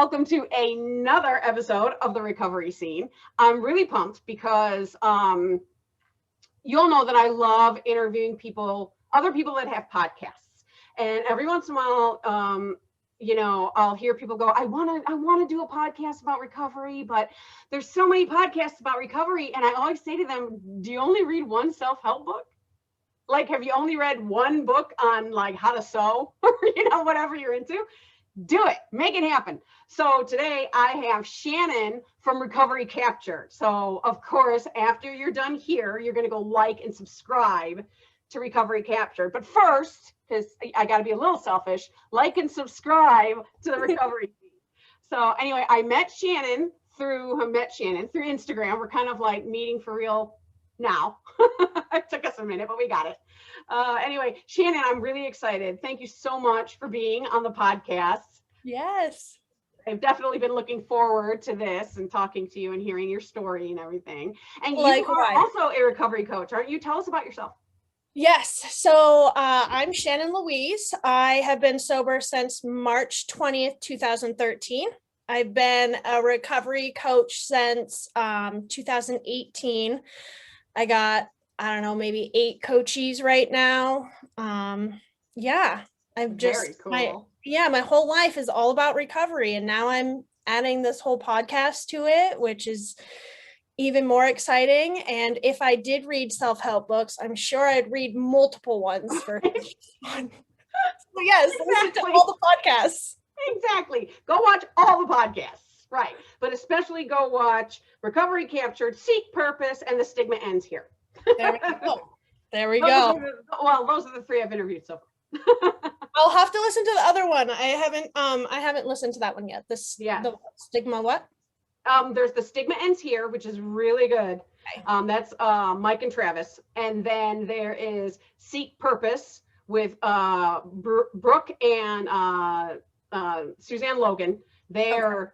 welcome to another episode of the Recovery Scene. I'm really pumped because you'll know that I love interviewing other people that have podcasts. And every once in a while, I'll hear people go, I want to do a podcast about recovery, but there's so many podcasts about recovery. And I always say to them, do you only read one self-help book? Like, have you only read one book on like how to sew or, whatever you're into? Do it, make it happen. So today I have Shannon from Recovery Capture. So of course, after you're done here, you're going to go like and subscribe to Recovery Capture. But first, because I got to be a little selfish, like and subscribe to the Recovery. So anyway, I met Shannon through Instagram. We're kind of like meeting for real now. It took us a minute, but we got it. Anyway, Shannon, I'm really excited. Thank you so much for being on the podcast. Yes. I've definitely been looking forward to this and talking to you and hearing your story and everything. And you are also a recovery coach, aren't you? Tell us about yourself. Yes. So I'm Shannon Louise. I have been sober since March 20th, 2013. I've been a recovery coach since 2018. I got, maybe 8 coachees right now. I've just, very cool. My whole life is all about recovery. And now I'm adding this whole podcast to it, which is even more exciting. And if I did read self-help books, I'm sure I'd read multiple ones for each one. So yes, listen to all the podcasts. Exactly. Go watch all the podcasts. Right. But especially go watch Recovery Captured, Seek Purpose, and The Stigma Ends Here. There we go. Those are the 3 I've interviewed so far. I'll have to listen to the other one. I haven't listened to that one yet. The Stigma what? There's The Stigma Ends Here, which is really good. Okay. That's Mike and Travis. And then there is Seek Purpose with Brooke and Suzanne Logan. They're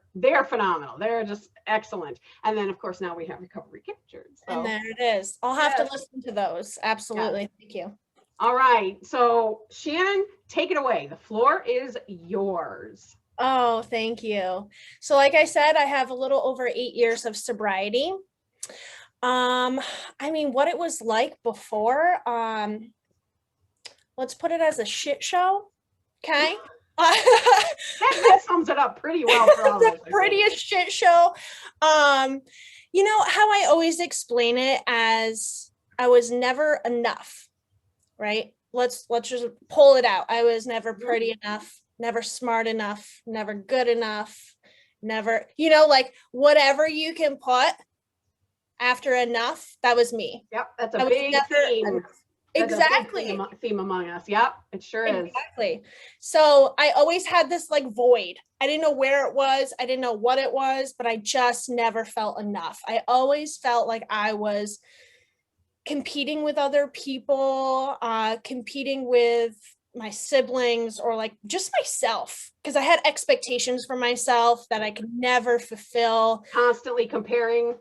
phenomenal. They're just excellent. And then of course now we have Recovery Captured. So. And there it is. I'll have to listen to those. Absolutely. Yeah. Thank you. All right. So Shannon, take it away. The floor is yours. Oh, thank you. So like I said, I have a little over 8 years of sobriety. What it was like before, let's put it as a shit show. Okay. that sums it up pretty well for all of us. The prettiest shit show. How I always explain it as I was never enough, right? Let's just pull it out. I was never pretty enough, never smart enough, never good enough, never, whatever you can put after enough, that was me. Yep, that's a big theme. Exactly. Theme among us. Yep, it sure is. Exactly. So I always had this like void. I didn't know where it was. I didn't know what it was, but I just never felt enough. I always felt like I was competing with other people, competing with my siblings or like just myself, because I had expectations for myself that I could never fulfill. Constantly comparing.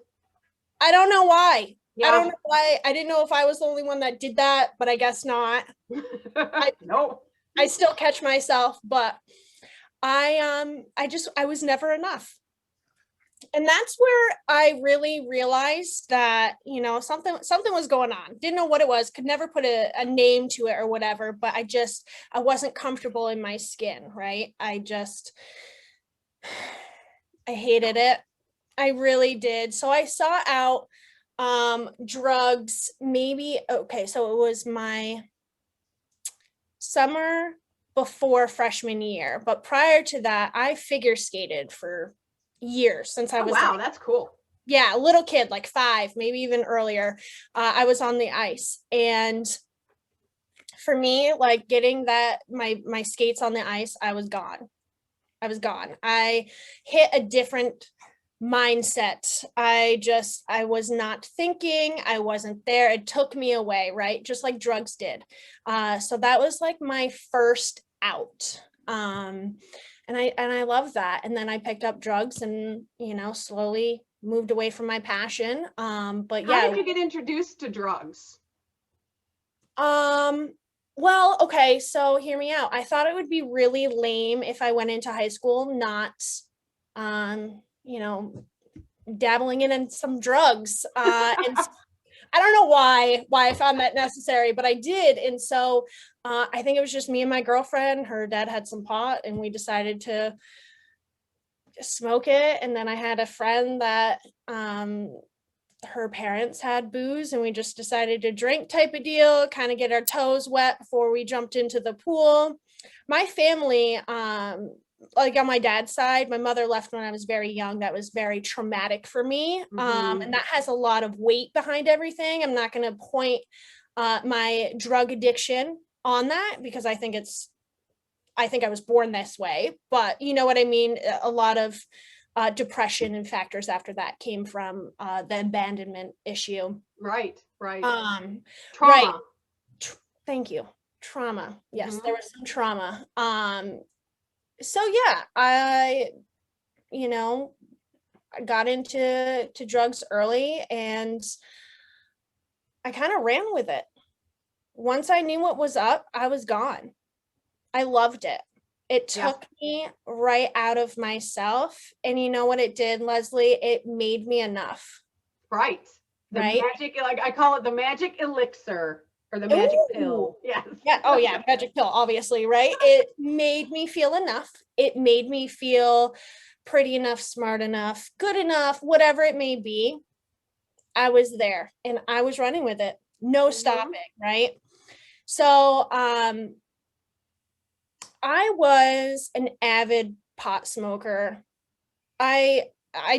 I don't know why. Yeah. I don't know why. I didn't know if I was the only one that did that, but I guess not. No. I still catch myself, but I was never enough. And that's where I really realized that, something was going on. Didn't know what it was, could never put a name to it or whatever, but I wasn't comfortable in my skin, right? I hated it. I really did. So I sought out drugs, so it was my summer before freshman year, but prior to that, I figure skated for years since I was that's cool. Yeah, little kid, like 5, maybe even earlier. I was on the ice, and for me, like getting my skates on the ice, I was gone. I hit a different mindset. I was not thinking. I wasn't there. It took me away, right? Just like drugs did. So that was like my first out. And I love that. And then I picked up drugs and, slowly moved away from my passion. But yeah. How did you get introduced to drugs? Well, okay, so hear me out. I thought it would be really lame if I went into high school not you know, dabbling in some drugs. And I don't know why I found that necessary, but I did. And so I think it was just me and my girlfriend. Her dad had some pot and we decided to smoke it. And then I had a friend that her parents had booze and we just decided to drink type of deal, kind of get our toes wet before we jumped into the pool. My family, like on my dad's side, my mother left when I was very young. That was very traumatic for me. And that has a lot of weight behind everything. I'm not going to point my drug addiction on that because I think I was born this way, but you know what I mean? A lot of depression and factors after that came from the abandonment issue. Right. Trauma. Right. Thank you. Trauma. Yes, there was some trauma. So yeah, I got into drugs early and I kind of ran with it. Once I knew what was up, I was gone. I loved it. It took me right out of myself. And you know what it did, Leslie? It made me enough. Right. The magic, like I call it the magic elixir or the magic pill. Yes. Yeah. Oh yeah. Magic pill, obviously. Right. It made me feel enough. It made me feel pretty enough, smart enough, good enough, whatever it may be. I was there and I was running with it. No stopping. Right. So, I was an avid pot smoker. I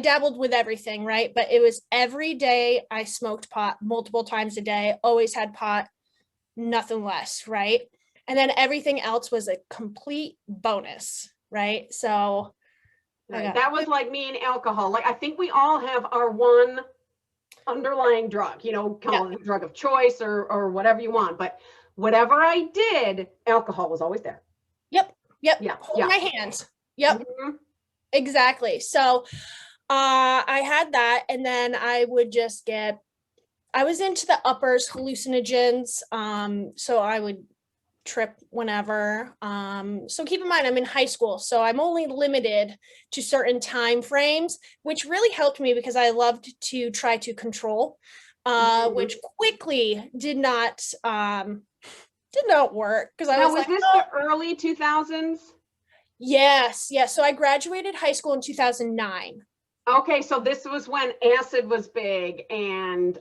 dabbled with everything, right? But it was every day I smoked pot multiple times a day, always had pot, nothing less, right? And then everything else was a complete bonus, right? So that was like me and alcohol. Like I think we all have our one underlying drug, call it a drug of choice or whatever you want. But whatever I did, alcohol was always there. Yep. Hold my hand. Yep. Exactly. So I had that and then I would just I was into the uppers, hallucinogens. So I would trip whenever. So keep in mind, I'm in high school, so I'm only limited to certain time frames, which really helped me because I loved to try to control, which quickly did not work because I was like, this the early 2000s? Yes. So I graduated high school in 2009. Okay, so this was when acid was big and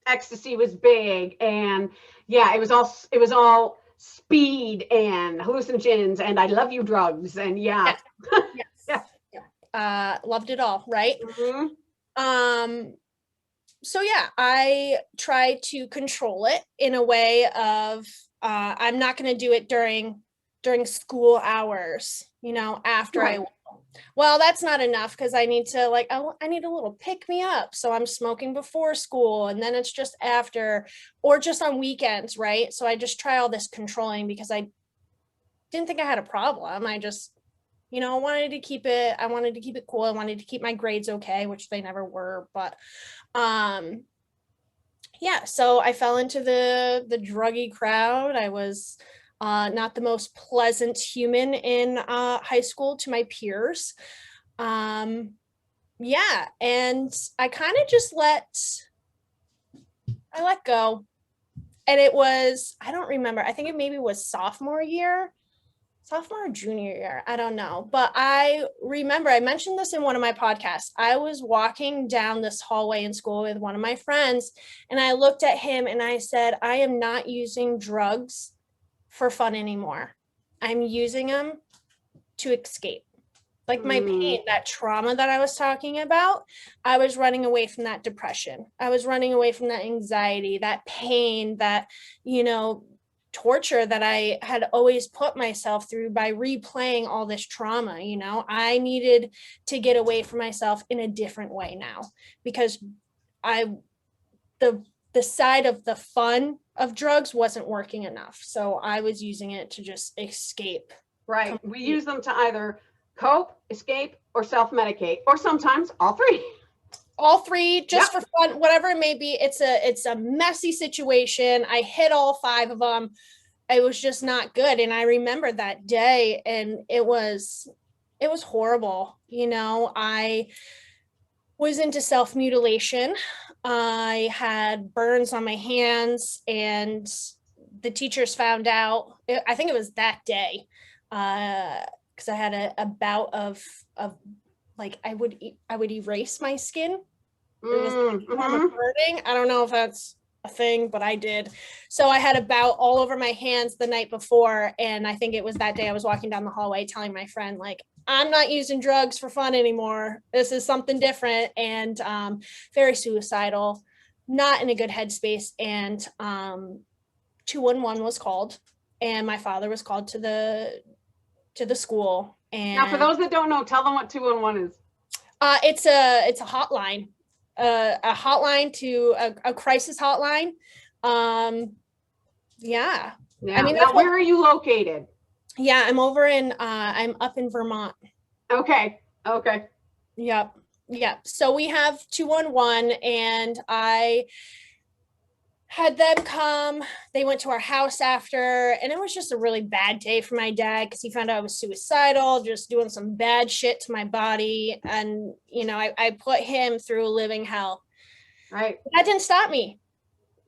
ecstasy was big, and it was all speed and hallucinogens and I love you drugs and yes. Loved it all, right? So yeah, I try to control it in a way of I'm not going to do it during school hours, after I well, that's not enough because I need to I need a little pick me up. So I'm smoking before school and then it's just after or just on weekends, right? So I just try all this controlling because I didn't think I had a problem. I just, I wanted to keep it cool. I wanted to keep my grades okay, which they never were. But so I fell into the druggie crowd. I was not the most pleasant human in high school to my peers. And I kind of just let go. And it was, I don't remember. I think it maybe was sophomore or junior year. I don't know. But I remember, I mentioned this in one of my podcasts. I was walking down this hallway in school with one of my friends, and I looked at him and I said, I am not using drugs for fun anymore. I'm using them to escape. Like my pain, that trauma that I was talking about, I was running away from that depression. I was running away from that anxiety, that pain, that, torture that I had always put myself through by replaying all this trauma. I needed to get away from myself in a different way now because the side of the fun of drugs wasn't working enough. So I was using it to just escape. Right. We use them to either cope, escape, or self-medicate, or sometimes all three. All three, just for fun, whatever it may be. It's a messy situation. I hit all 5 of them. It was just not good. And I remember that day, and it was It was horrible. You know, I was into self-mutilation. I had burns on my hands, and the teachers found out. I think it was that day, because I had a bout of like I would erase my skin. It was like a form of burning. I don't know if that's a thing, but I did. So I had a bout all over my hands the night before, and I think it was that day I was walking down the hallway telling my friend, like, I'm not using drugs for fun anymore. This is something different, and very suicidal, not in a good headspace. And 211 was called, and my father was called to the school. And now, for those that don't know, tell them what 211 is. It's a hotline, a hotline to a crisis hotline. Yeah. Yeah. I mean, now, where are you located? Yeah, I'm up in Vermont. Okay. Okay. Yep. Yep. So we have 211, and I had them come. They went to our house after, and it was just a really bad day for my dad because he found out I was suicidal, just doing some bad shit to my body. And, you know, I put him through a living hell. Right. That didn't stop me.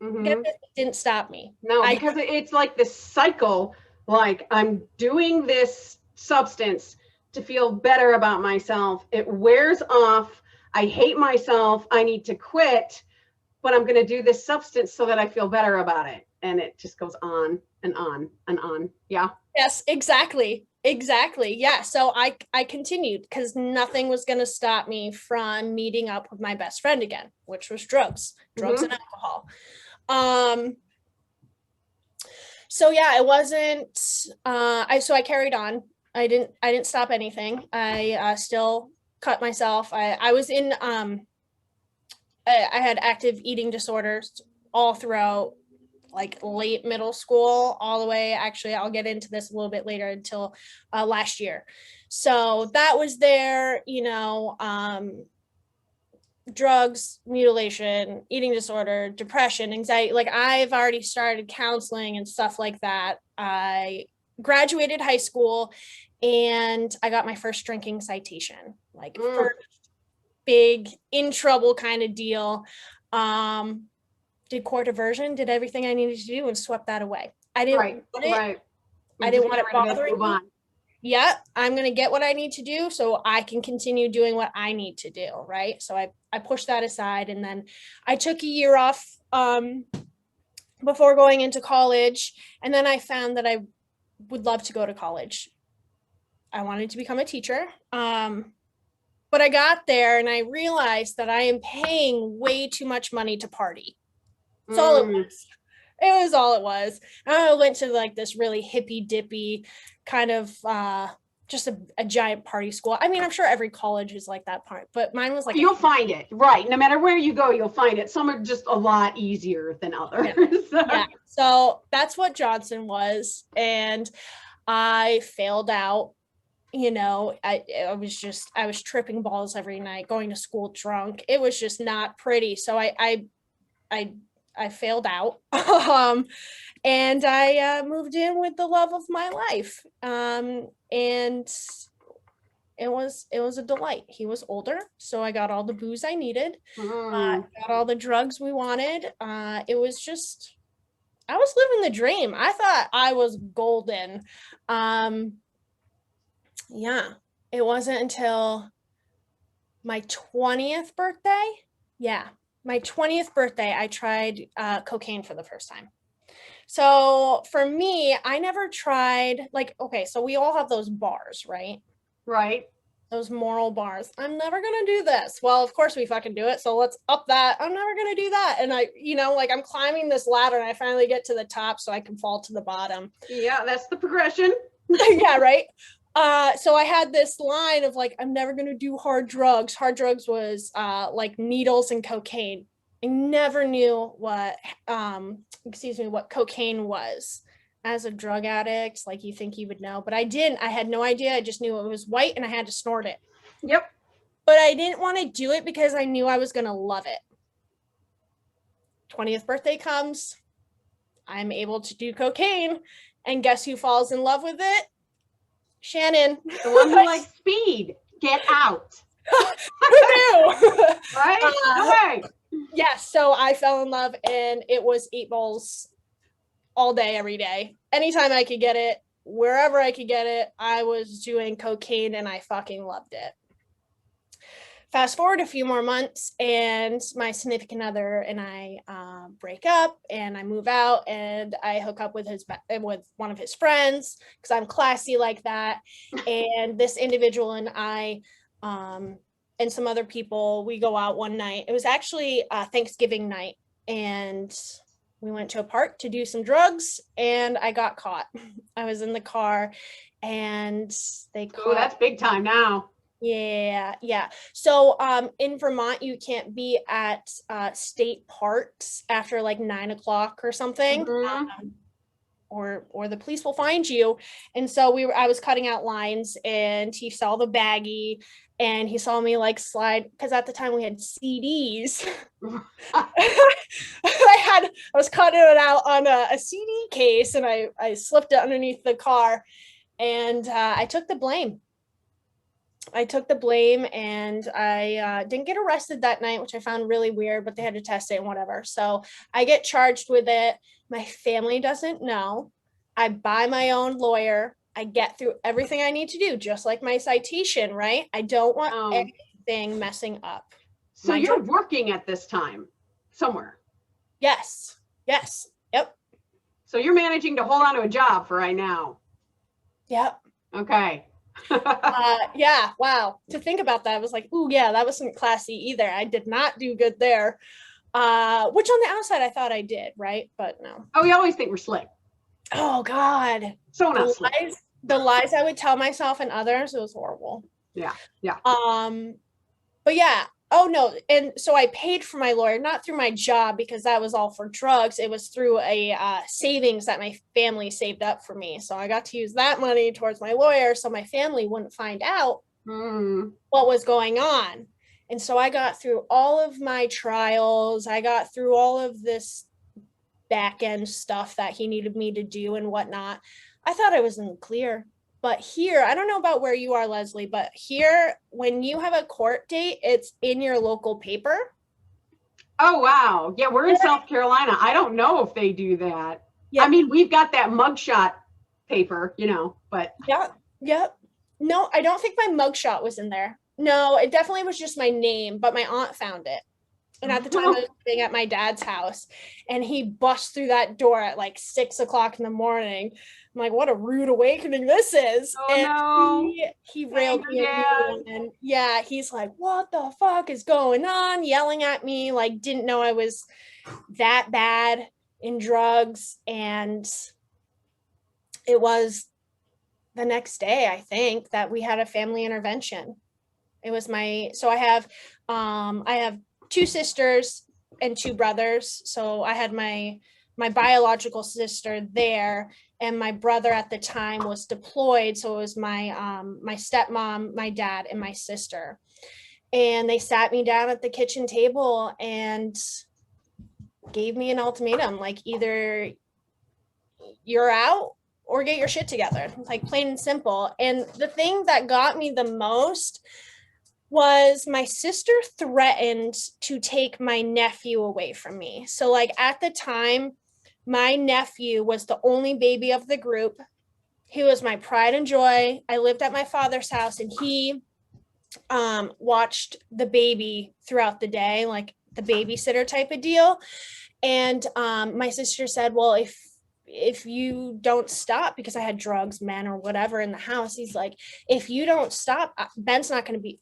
It didn't stop me. No, because it's like this cycle, like I'm doing this substance to feel better about myself. It wears off. I hate myself. I need to quit, but I'm going to do this substance so that I feel better about it. And it just goes on and on and on. Yeah. Yes, exactly. Exactly. Yeah. So I continued because nothing was going to stop me from meeting up with my best friend again, which was drugs and alcohol. So yeah, it wasn't, I carried on. I didn't stop anything. I still cut myself. I was in, I had active eating disorders all throughout like late middle school, all the way. Actually, I'll get into this a little bit later, until last year. So that was there, you know, drugs, mutilation, eating disorder, depression, anxiety. Like I've already started counseling and stuff like that. I graduated high school and I got my first drinking citation, like first big in trouble kind of deal. Did court diversion, did everything I needed to do, and swept that away. I didn't want it. I didn't want it bothering me. Yeah, I'm going to get what I need to do so I can continue doing what I need to do, right? So I pushed that aside, and then I took a year off before going into college, and then I found that I would love to go to college. I wanted to become a teacher, but I got there and I realized that I am paying way too much money to party. That's all it was. It was all it was. I went to like this really hippy dippy kind of just a giant party school. I mean, I'm sure every college is like that part, but mine was like, you'll find it, right? No matter where you go, you'll find it. Some are just a lot easier than others. Yeah. So that's what Johnson was, and I failed out. You know, I was tripping balls every night, going to school drunk. It was just not pretty. So I failed out. And I moved in with the love of my life. And it was a delight. He was older, so I got all the booze I needed. Got all the drugs we wanted. It was just, I was living the dream. I thought I was golden. Yeah, it wasn't until my 20th birthday. Yeah, my 20th birthday, I tried cocaine for the first time. So for me, I never tried, like, okay, so we all have those bars, right? Right. Those moral bars. I'm never going to do this. Well, of course we fucking do it. So let's up that. I'm never going to do that. And I, you know, like I'm climbing this ladder and I finally get to the top so I can fall to the bottom. Yeah, that's the progression. Yeah, right. So I had this line of like, I'm never going to do hard drugs. Hard drugs was like needles and cocaine. I never knew what cocaine was as a drug addict. Like you think you would know, but I didn't. I had no idea. I just knew it was white and I had to snort it. Yep. But I didn't want to do it because I knew I was going to love it. 20th birthday comes. I'm able to do cocaine. And guess who falls in love with it? Shannon. The one who likes speed. Get out. Who knew? Right? No way. Yes, so I fell in love, and it was 8 balls all day, every day. Anytime I could get it, wherever I could get it, I was doing cocaine, and I fucking loved it. Fast forward a few more months, and my significant other and I break up, and I move out, and I hook up with one of his friends because I'm classy like that. And this individual and I and some other people, we go out one night. It was actually Thanksgiving night, and we went to a park to do some drugs, and I got caught. I was in the car, and they caught. Oh, that's big time now. Yeah. So in Vermont, you can't be at state parks after like 9 o'clock or something. Mm-hmm. Or the police will find you. And so I was cutting out lines, and he saw the baggie, and he saw me like slide, because at the time we had CDs. I was cutting it out on a CD case, and I slipped it underneath the car, and I took the blame. And I didn't get arrested that night, which I found really weird, but they had to test it and whatever. So I get charged with it. My family doesn't know. I buy my own lawyer. I get through everything I need to do, just like my citation, right? I don't want anything messing up. So you're working at this time somewhere? Yes. Yep. So you're managing to hold on to a job for right now? Yep. Okay. Yeah, wow. To think about that, I was like, ooh, yeah, that wasn't classy either. I did not do good there. Which on the outside I thought I did, right? But no. Oh, we always think we're slick. Oh God. So not slick. The lies I would tell myself and others, it was horrible. Yeah. But yeah. Oh no. And so I paid for my lawyer, not through my job, because that was all for drugs. It was through a savings that my family saved up for me. So I got to use that money towards my lawyer, so my family wouldn't find out what was going on. And so I got through all of my trials. I got through all of this back end stuff that he needed me to do and whatnot. I thought I was in the clear. But here, I don't know about where you are, Leslie, but here, when you have a court date, it's in your local paper. Oh, wow. Yeah, we're in South Carolina. I don't know if they do that. Yeah. I mean, we've got that mugshot paper, but. Yeah. No, I don't think my mugshot was in there. No, it definitely was just my name, but my aunt found it. And at the time, I was living at my dad's house, and he busts through that door at like 6 o'clock in the morning. I'm like, what a rude awakening this is. Oh, and no. He railed me at me, and yeah, he's like, what the fuck is going on? Yelling at me, like, didn't know I was that bad in drugs. And it was the next day, I think, that we had a family intervention. It was so I have 2 sisters and 2 brothers. So I had my biological sister there, and my brother at the time was deployed. So it was my stepmom, my dad, and my sister. And they sat me down at the kitchen table and gave me an ultimatum, like, either you're out or get your shit together, like, plain and simple. And the thing that got me the most was my sister threatened to take my nephew away from me. So, like, at the time, my nephew was the only baby of the group. He was my pride and joy. I lived at my father's house, and he watched the baby throughout the day, like the babysitter type of deal. And my sister said, well, if you don't stop, because I had drugs, men, or whatever in the house, he's like, if you don't stop, Ben's not going to be,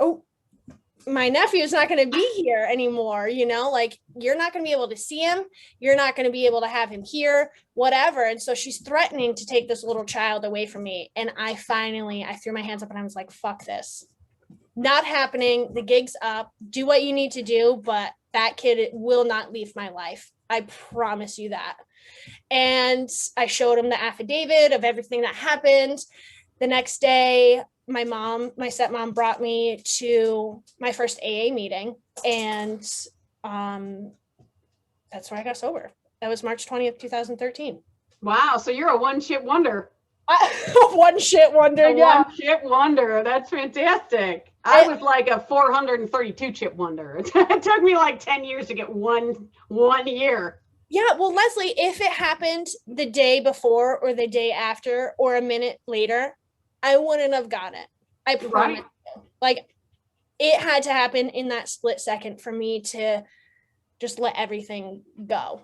my nephew is not going to be here anymore, like, you're not going to be able to see him. You're not going to be able to have him here, whatever. And so she's threatening to take this little child away from me. And I threw my hands up, and I was like, fuck this. Not happening. The gig's up. Do what you need to do, but that kid will not leave my life. I promise you that. And I showed him the affidavit of everything that happened. The next day, my stepmom brought me to my first AA meeting, and that's where I got sober. That was March 20th, 2013. Wow. So you're a one-hit wonder. One shit wonder. Yeah. One chip wonder. That's fantastic. I was like a 432 chip wonder. It took me like 10 years to get one year. Yeah, well, Leslie, if it happened the day before or the day after or a minute later, I wouldn't have got it. I promise you. Like, it had to happen in that split second for me to just let everything go.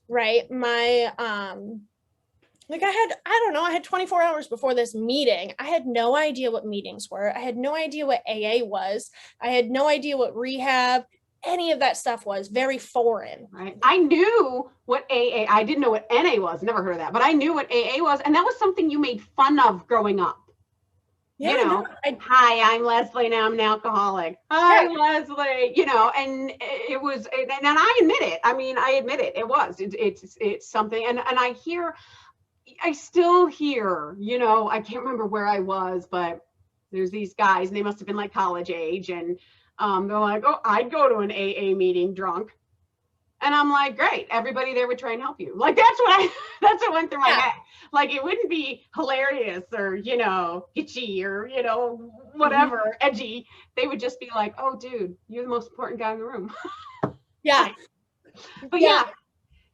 Right? I had 24 hours before this meeting. I had no idea what meetings were. I had no idea what AA was. I had no idea what rehab, any of that stuff was. Very foreign. Right. I knew what AA, I didn't know what NA was, never heard of that, but I knew what AA was. And that was something you made fun of growing up. Yeah, you know, hi, I'm Leslie, now I'm an alcoholic. Hi, Leslie, and it was, and I admit it. I mean, I admit it. It was, it's something. And I still hear, I can't remember where I was, but there's these guys and they must've been like college age. And they're like, oh, I'd go to an AA meeting drunk. And I'm like, great. Everybody there would try and help you. Like, that's what went through my head. Like, it wouldn't be hilarious or, itchy or, whatever, edgy. They would just be like, oh, dude, you're the most important guy in the room. Yeah. But yeah.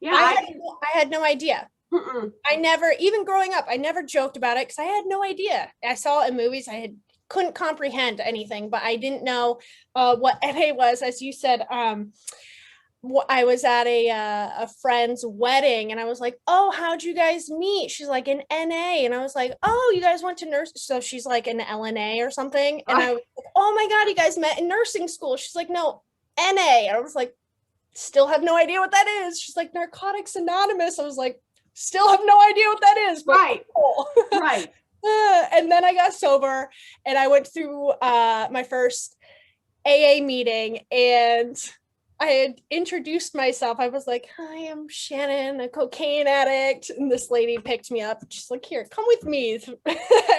I had no idea. Mm-mm. I never, even growing up, I never joked about it because I had no idea. I saw it in movies. Couldn't comprehend anything, but I didn't know what NA was. As you said, I was at a friend's wedding and I was like, oh, how'd you guys meet? She's like, in NA. And I was like, oh, you guys went to nurse. So she's like an LNA or something. And I was like, oh my God, you guys met in nursing school. She's like, no, NA. And I was like, still have no idea what that is. She's like, Narcotics Anonymous. I was like, still have no idea what that is. But right. Cool. Right. And then I got sober and I went through my first AA meeting and I had introduced myself. I was like, hi, I'm Shannon, a cocaine addict. And this lady picked me up. She's like, here, come with me.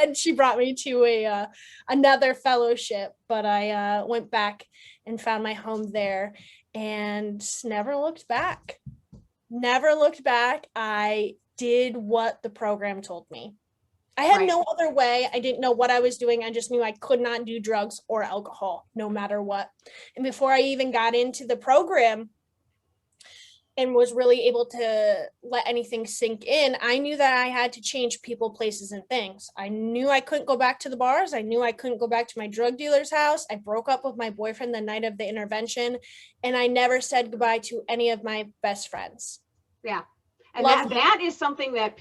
And she brought me to another fellowship. But I went back and found my home there and never looked back. Never looked back. I did what the program told me. I had no other way. I didn't know what I was doing. I just knew I could not do drugs or alcohol, no matter what. And before I even got into the program and was really able to let anything sink in, I knew that I had to change people, places, and things. I knew I couldn't go back to the bars. I knew I couldn't go back to my drug dealer's house. I broke up with my boyfriend the night of the intervention, and I never said goodbye to any of my best friends. Yeah. And that is something that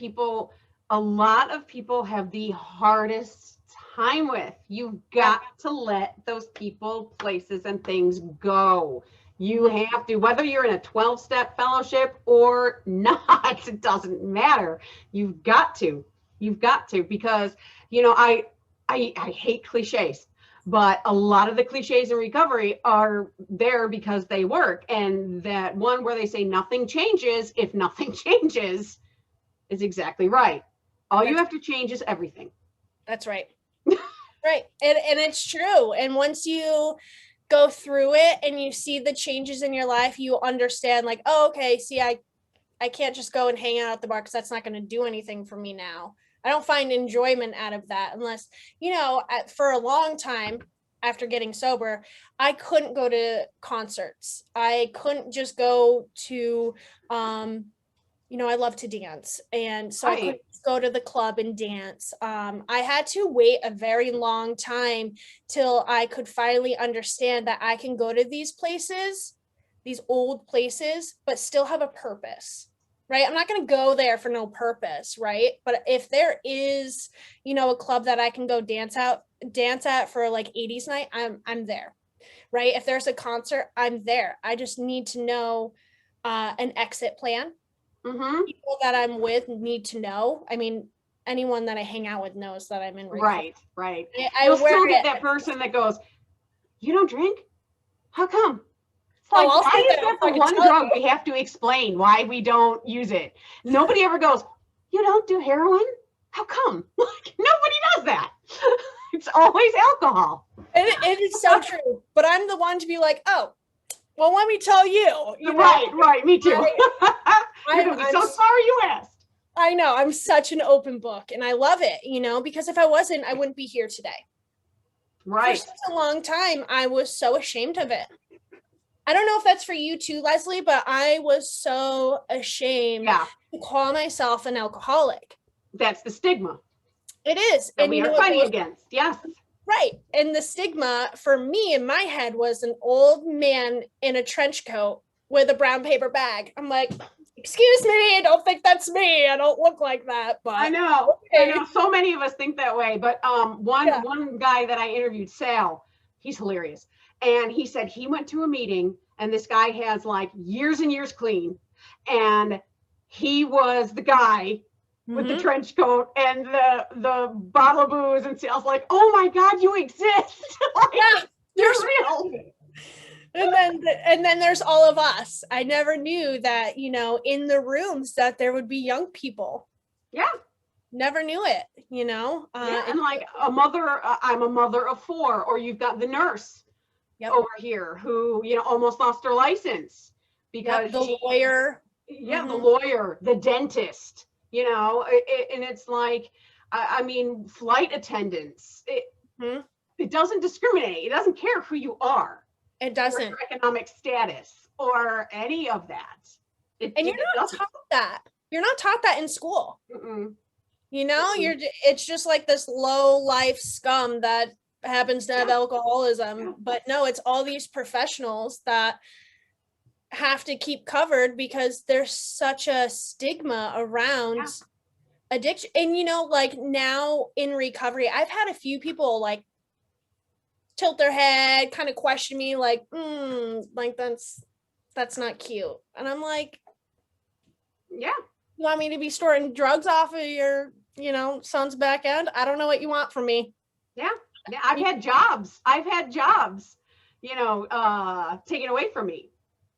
a lot of people have the hardest time with. You've got to let those people, places, and things go. You have to, whether you're in a 12-step fellowship or not, it doesn't matter. You've got to, because, I hate cliches, but a lot of the cliches in recovery are there because they work. And that one where they say nothing changes, if nothing changes, is exactly right. All you have to change is everything. That's right. Right. And it's true. And once you go through it and you see the changes in your life, you understand like, oh, okay, see, I can't just go and hang out at the bar because that's not going to do anything for me now. I don't find enjoyment out of that unless, for a long time after getting sober, I couldn't go to concerts. I couldn't just go to, I love to dance. And so I couldn't go to the club and dance. I had to wait a very long time till I could finally understand that I can go to these places, these old places, but still have a purpose, right? I'm not going to go there for no purpose, right? But if there is, a club that I can go dance at for like 80s night, I'm there, right? If there's a concert, I'm there. I just need to know an exit plan. Mm-hmm. People that I'm with need to know. I mean, anyone that I hang out with knows that I'm in recovery. Right. You'll still get that person that goes, you don't drink? How come? It's like, why is that the one drug we have to explain why we don't use it? Nobody ever goes, you don't do heroin? How come? Like, nobody does that. It's always alcohol. It is so true. But I'm the one to be like, oh, well, let me tell you. Right. Me too. I'm so sorry you asked. I know, I'm such an open book and I love it, you know, because if I wasn't, I wouldn't be here today. Right. For such a long time, I was so ashamed of it. I don't know if that's for you too, Leslie, but I was so ashamed to call myself an alcoholic. That's the stigma. It is. That we are fighting against. Yes. Right. And the stigma for me in my head was an old man in a trench coat with a brown paper bag. I'm like, excuse me, I don't think that's me. I don't look like that. But I know. Okay. I know. So many of us think that way. But one guy that I interviewed, Sal, he's hilarious. And he said he went to a meeting and this guy has like years and years clean. And he was the guy with the trench coat and the bottle of booze, and I was like, oh my God, you exist. Like, you're real. And then there's all of us. I never knew that, you know, in the rooms that there would be young people. Yeah. Never knew it, you know. And like a mother, I'm a mother of 4, or you've got the nurse over here who, you know, almost lost her license because the lawyer. Yeah, the lawyer, the dentist. You know, and it's like, I mean, flight attendants, it doesn't discriminate. It doesn't care who you are. It doesn't. Or your economic status or any of that. And you're not taught that. You're not taught that in school. Mm-mm. You know, it's just like this low life scum that happens to have alcoholism. But no, it's all these professionals that have to keep covered because there's such a stigma around addiction. And you know, like now in recovery, I've had a few people like tilt their head, kind of question me, like like that's not cute. And I'm like, you want me to be storing drugs off of your, you know, son's back end? I don't know what you want from me. I've had jobs you know, taken away from me.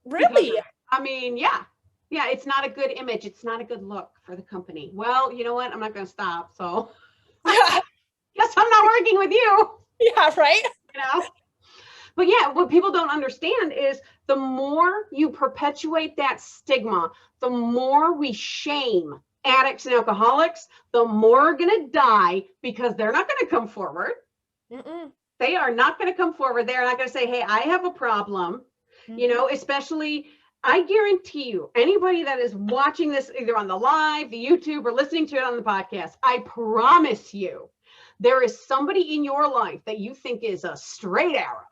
Really? I mean, yeah, it's not a good image. It's not a good look for the company. Well, you know what? I'm not going to stop. So guess I'm not working with you. Yeah, right. You know? But yeah, what people don't understand is the more you perpetuate that stigma, the more we shame addicts and alcoholics, the more are going to die because they're not going to come forward. They are not going to come forward. They're not going to say, hey, I have a problem. You know, especially, I guarantee you, anybody that is watching this either on the live, the YouTube, or listening to it on the podcast, I promise you, there is somebody in your life that you think is a straight arrow.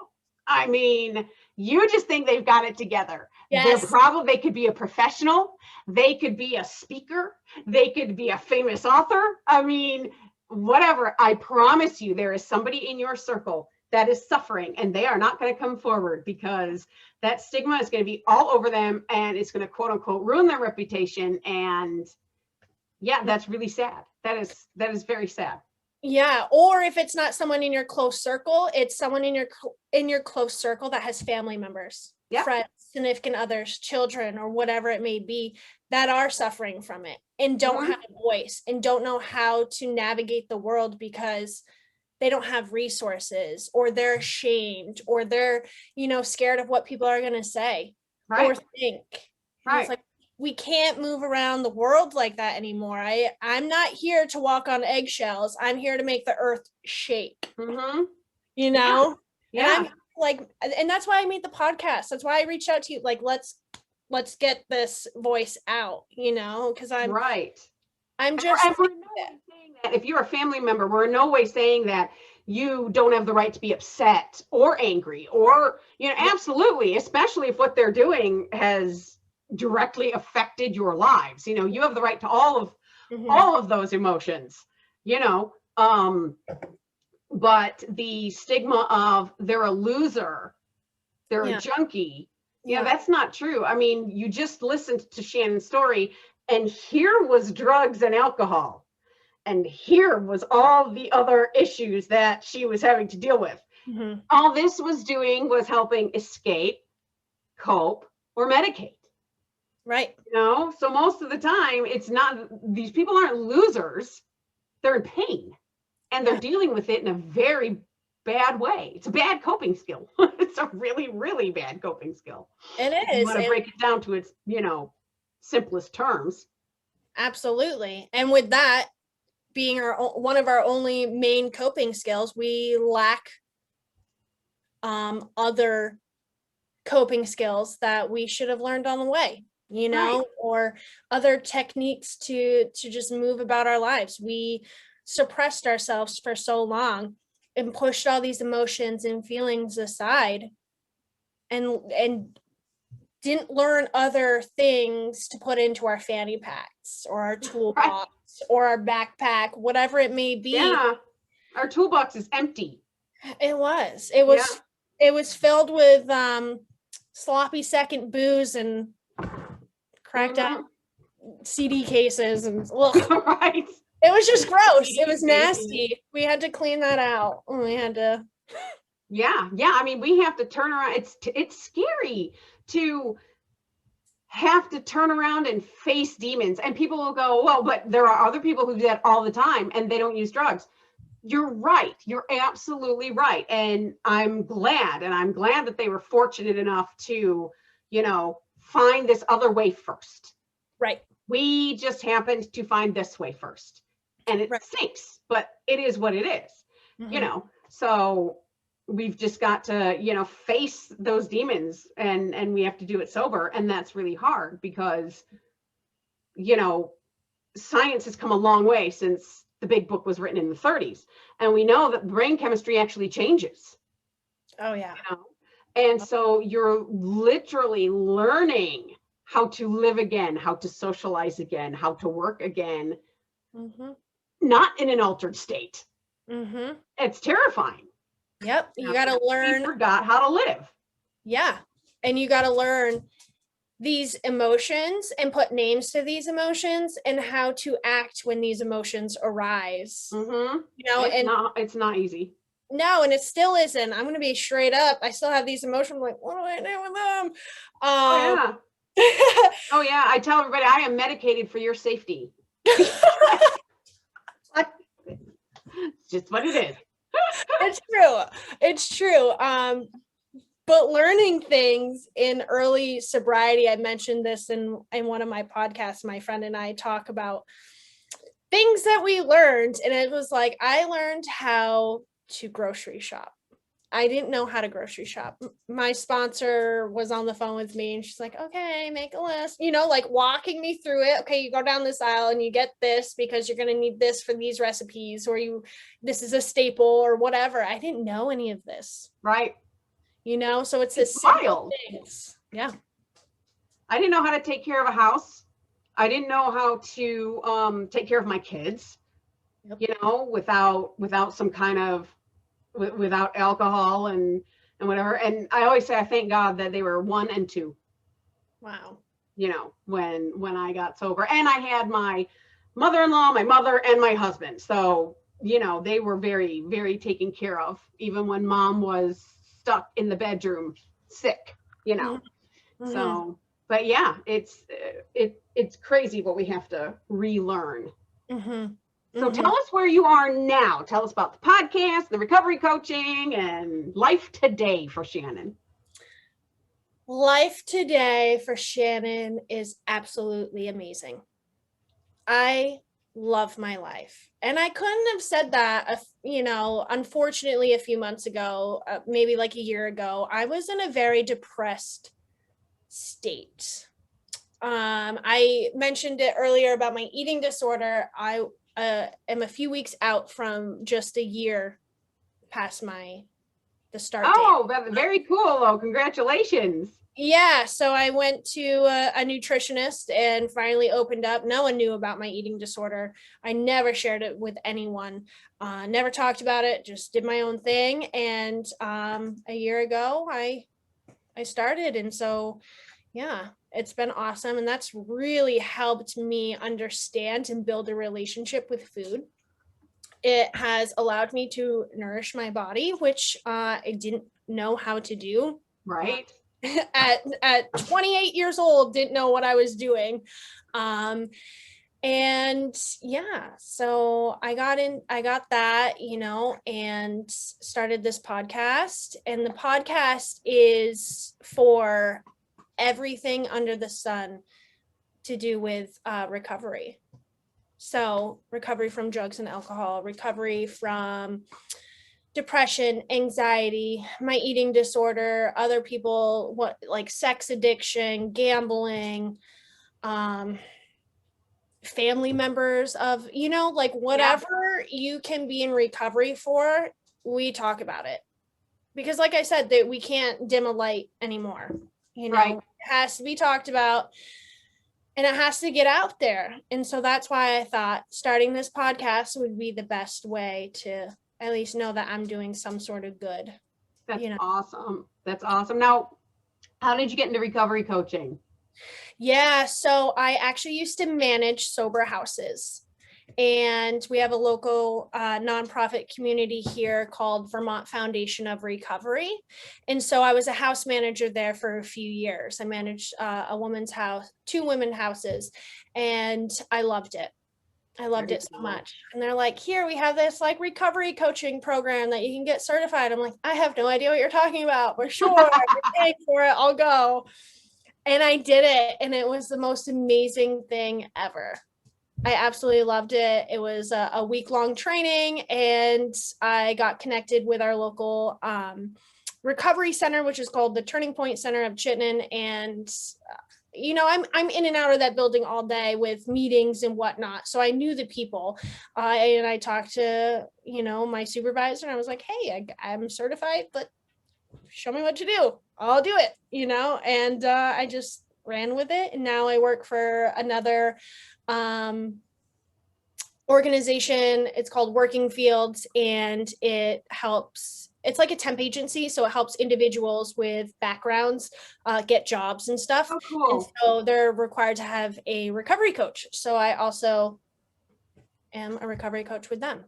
I mean, you just think they've got it together. Yes. They could be a professional. They could be a speaker. They could be a famous author. I mean, whatever. I promise you, there is somebody in your circle that is suffering and they are not going to come forward because that stigma is going to be all over them and it's going to quote unquote ruin their reputation. And yeah, that's really sad. That is very sad. Yeah. Or if it's not someone in your close circle, it's someone in your close circle that has family members, friends, significant others, children, or whatever it may be that are suffering from it and don't have a voice and don't know how to navigate the world because they don't have resources or they're ashamed or they're, you know, scared of what people are going to say or think. It's like, we can't move around the world like that anymore. I'm not here to walk on eggshells. I'm here to make the earth shake, you know? And I'm like, and that's why I made the podcast. That's why I reached out to you. Like, let's get this voice out, you know, because I'm just saying that if you're a family member, we're in no way saying that you don't have the right to be upset or angry or, you know, absolutely, especially if what they're doing has directly affected your lives. You know, you have the right to all of those emotions, you know, but the stigma of they're a loser, they're a junkie. Yeah, that's not true. I mean, you just listened to Shannon's story and here was drugs and alcohol. And here was all the other issues that she was having to deal with. All this was doing was helping escape, cope, or medicate. Right. You know, so most of the time it's not, these people aren't losers. They're in pain and they're dealing with it in a very bad way. It's a bad coping skill. It's a really, really bad coping skill. It is. You want to break it down to its, you know, simplest terms. Absolutely. And with that being one of our only main coping skills, we lack other coping skills that we should have learned on the way, Right. or other techniques to just move about our lives. We suppressed ourselves for so long and pushed all these emotions and feelings aside, and didn't learn other things to put into our fanny packs or our toolbox or our backpack, whatever it may be. Yeah. Our toolbox is empty. It was filled with sloppy second booze and cracked out CD cases and Right. it was just gross. It was nasty. We had to clean that out. We had to. Yeah. I mean, we have to turn around. It's scary to have to turn around and face demons. And people will go, well, but there are other people who do that all the time and they don't use drugs. You're right. You're absolutely right. And I'm glad that they were fortunate enough to, find this other way first. Right. We just happened to find this way first. And it stinks, but it is what it is, so we've just got to, face those demons and we have to do it sober. And that's really hard because, science has come a long way since the big book was written in the 30s. And we know that brain chemistry actually changes. Oh, yeah. And so you're literally learning how to live again, how to socialize again, how to work again, not in an altered state. It's terrifying. Yep. You got to learn. We forgot how to live. Yeah. And you got to learn these emotions and put names to these emotions and how to act when these emotions arise. It's not easy. No, and it still isn't. I'm going to be straight up. I still have these emotions. Like, what do I do with them? Oh yeah. I tell everybody I am medicated for your safety. It's just what it is. It's true. But learning things in early sobriety, I mentioned this in one of my podcasts. My friend and I talk about things that we learned, and it was like, I learned how to grocery shop. I didn't know how to grocery shop. My sponsor was on the phone with me and she's like, okay, make a list, like walking me through it. Okay, you go down this aisle and you get this because you're going to need this for these recipes, or this is a staple or whatever. I didn't know any of this. Right. So it's wild. Things. Yeah. I didn't know how to take care of a house. I didn't know how to take care of my kids, without some kind of without alcohol and whatever. And I always say I thank God that they were 1 and 2. Wow. When I got sober, and I had my mother-in-law, my mother, and my husband. So, they were very, very taken care of, even when mom was stuck in the bedroom sick, So, but yeah, it's crazy what we have to relearn. So tell us where you are now. Tell us about the podcast, the recovery coaching, and life today for Shannon. Life today for Shannon is absolutely amazing. I love my life. And I couldn't have said that, unfortunately, a few months ago, maybe like a year ago, I was in a very depressed state. I mentioned it earlier about my eating disorder. I am a few weeks out from just a year past the start date. Oh, very cool. Oh, congratulations. Yeah, so I went to a nutritionist and finally opened up. No one knew about my eating disorder. I never shared it with anyone, never talked about it, just did my own thing. And a year ago, I started. And so, yeah, it's been awesome. And that's really helped me understand and build a relationship with food. It has allowed me to nourish my body, which I didn't know how to do. Right. At 28 years old, didn't know what I was doing. And yeah, so I got that, and started this podcast. And the podcast is for everything under the sun to do with recovery. So recovery from drugs and alcohol, recovery from depression, anxiety, my eating disorder, other people, what like sex addiction, gambling, family members of, like whatever you can be in recovery for, we talk about it. Because like I said, that we can't dim a light anymore. Right. It has to be talked about and it has to get out there. And so that's why I thought starting this podcast would be the best way to at least know that I'm doing some sort of good. That's awesome. That's awesome. Now, how did you get into recovery coaching? Yeah, so I actually used to manage sober houses. And we have a local nonprofit community here called Vermont Foundation of Recovery. And so I was a house manager there for a few years. I managed a woman's house, 2 women houses, and I loved it. I loved it so much. And they're like, here, we have this like recovery coaching program that you can get certified. I'm like, I have no idea what you're talking about. For sure. You're paying for it. I'll go. And I did it. And it was the most amazing thing ever. I absolutely loved it. It was a week-long training, and I got connected with our local recovery center, which is called the Turning Point Center of Chittenden. And I'm in and out of that building all day with meetings and whatnot. So I knew the people, and I talked to my supervisor, and I was like, "Hey, I'm certified, but show me what to do. I'll do it." And I just ran with it, and now I work for another organization. It's called Working Fields, and it's like a temp agency, so it helps individuals with backgrounds get jobs and stuff. Oh, cool. And so they're required to have a recovery coach, so I also am a recovery coach with them.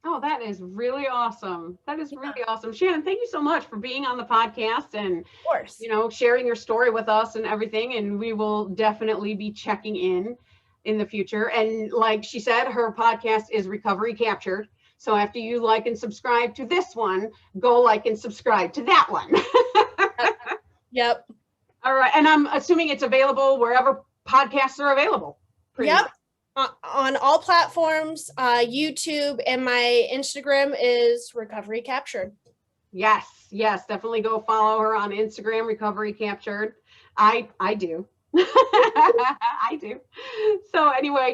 Oh, that is really awesome. That is really awesome. Shannon, thank you so much for being on the podcast and, of course, sharing your story with us and everything. And we will definitely be checking in the future. And like she said, her podcast is Recovery Captured. So after you like and subscribe to this one, go like and subscribe to that one. Yep. All right. And I'm assuming it's available wherever podcasts are available. Yep. On all platforms, YouTube, and my Instagram is Recovery Captured. Yes, definitely go follow her on Instagram, Recovery Captured. I do. I do. So anyway,